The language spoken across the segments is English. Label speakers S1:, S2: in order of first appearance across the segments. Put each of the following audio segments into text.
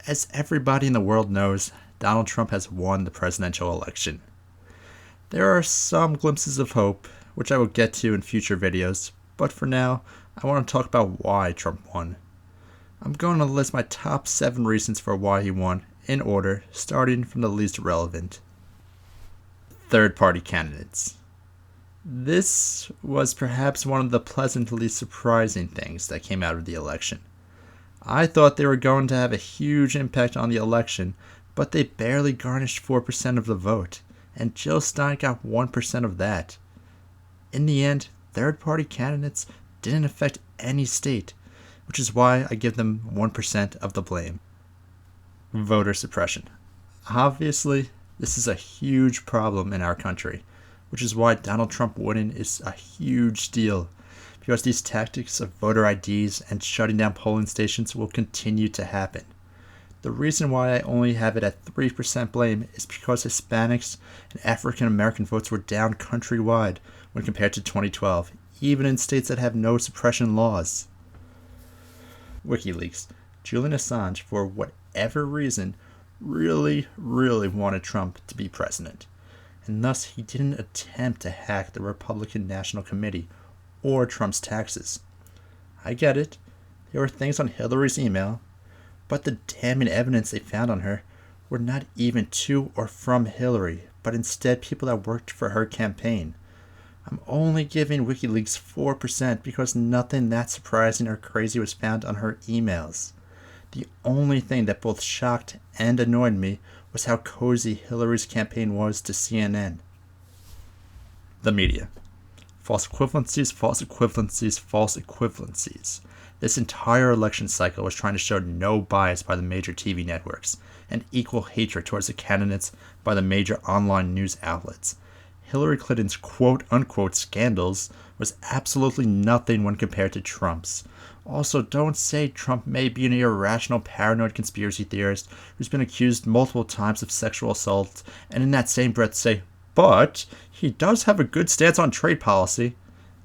S1: As everybody in the world knows, Donald Trump has won the presidential election. There are some glimpses of hope, which I will get to in future videos, but for now, I want to talk about why Trump won. I'm going to list my top 7 reasons for why he won, in order, starting from the least relevant. Third-party candidates. This was perhaps one of the pleasantly surprising things that came out of the election. I thought they were going to have a huge impact on the election, but they barely garnished 4% of the vote, and Jill Stein got 1% of that. In the end, third-party candidates didn't affect any state, which is why I give them 1% of the blame. Voter suppression. Obviously, this is a huge problem in our country, which is why Donald Trump winning is a huge deal, because these tactics of voter IDs and shutting down polling stations will continue to happen. The reason why I only have it at 3% blame is because Hispanics and African American votes were down countrywide when compared to 2012, even in states that have no suppression laws. WikiLeaks. Julian Assange, for whatever reason, really wanted Trump to be president, and thus he didn't attempt to hack the Republican National Committee or Trump's taxes. I get it, there were things on Hillary's email, but the damning evidence they found on her were not even to or from Hillary, but instead people that worked for her campaign. I'm only giving WikiLeaks 4% because nothing that surprising or crazy was found on her emails. The only thing that both shocked and annoyed me was how cozy Hillary's campaign was to CNN. The media. False equivalencies, false equivalencies, false equivalencies. This entire election cycle was trying to show no bias by the major TV networks and equal hatred towards the candidates by the major online news outlets. Hillary Clinton's quote-unquote scandals was absolutely nothing when compared to Trump's. Also, don't say Trump may be an irrational, paranoid conspiracy theorist who's been accused multiple times of sexual assault, and in that same breath say, but he does have a good stance on trade policy.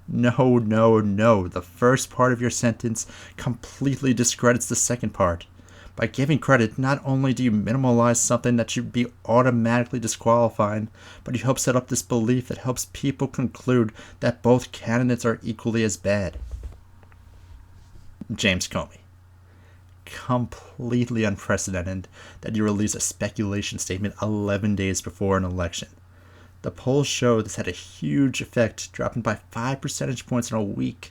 S1: No. The first part of your sentence completely discredits the second part. By giving credit, not only do you minimalize something that should be automatically disqualifying, but you help set up this belief that helps people conclude that both candidates are equally as bad. James Comey. Completely unprecedented that you release a speculation statement 11 days before an election. The polls show this had a huge effect, dropping by 5 percentage points in a week.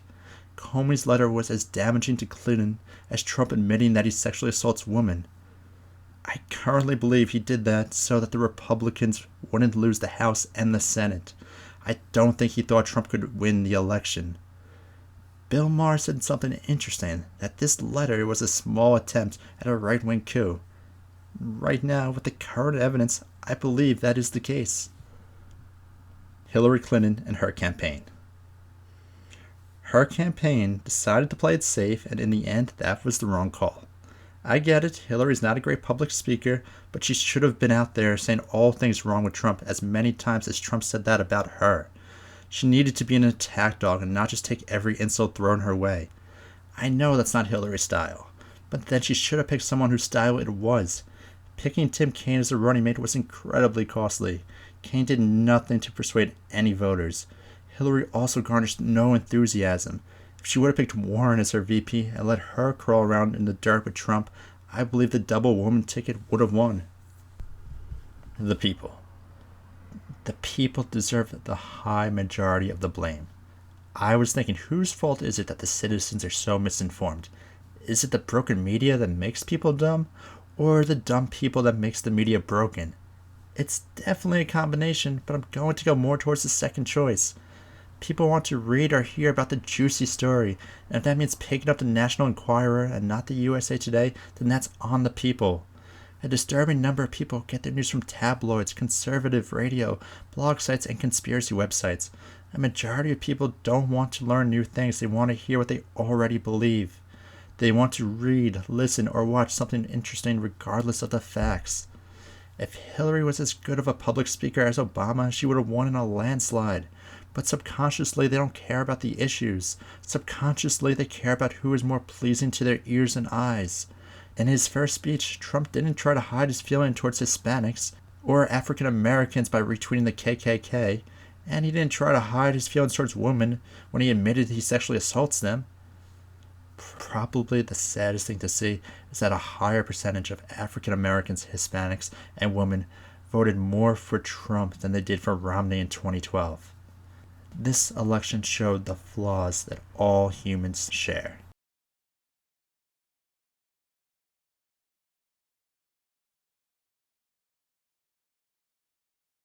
S1: Comey's letter was as damaging to Clinton as Trump admitting that he sexually assaults women. I currently believe he did that so that the Republicans wouldn't lose the House and the Senate. I don't think he thought Trump could win the election. Bill Maher said something interesting, that this letter was a small attempt at a right-wing coup. Right now, with the current evidence, I believe that is the case. Hillary Clinton and her campaign. Her campaign decided to play it safe, and in the end, that was the wrong call. I get it, Hillary's not a great public speaker, but she should have been out there saying all things wrong with Trump as many times as Trump said that about her. She needed to be an attack dog and not just take every insult thrown her way. I know that's not Hillary's style, but then she should have picked someone whose style it was. Picking Tim Kaine as a running mate was incredibly costly. Kaine did nothing to persuade any voters. Hillary also garnished no enthusiasm. If she would have picked Warren as her VP and let her crawl around in the dirt with Trump, I believe the double woman ticket would have won. The people. The people deserve the high majority of the blame. I was thinking, whose fault is it that the citizens are so misinformed? Is it the broken media that makes people dumb, or the dumb people that makes the media broken? It's definitely a combination, but I'm going to go more towards the second choice. People want to read or hear about the juicy story, and if that means picking up the National Enquirer and not the USA Today, then that's on the people. A disturbing number of people get their news from tabloids, conservative radio, blog sites, and conspiracy websites. A majority of people don't want to learn new things, they want to hear what they already believe. They want to read, listen, or watch something interesting regardless of the facts. If Hillary was as good of a public speaker as Obama, she would have won in a landslide. But subconsciously, they don't care about the issues. Subconsciously, they care about who is more pleasing to their ears and eyes. In his first speech, Trump didn't try to hide his feeling towards Hispanics or African Americans by retweeting the KKK, and he didn't try to hide his feelings towards women when he admitted he sexually assaults them. Probably the saddest thing to see is that a higher percentage of African Americans, Hispanics, and women voted more for Trump than they did for Romney in 2012. This election showed the flaws that all humans share.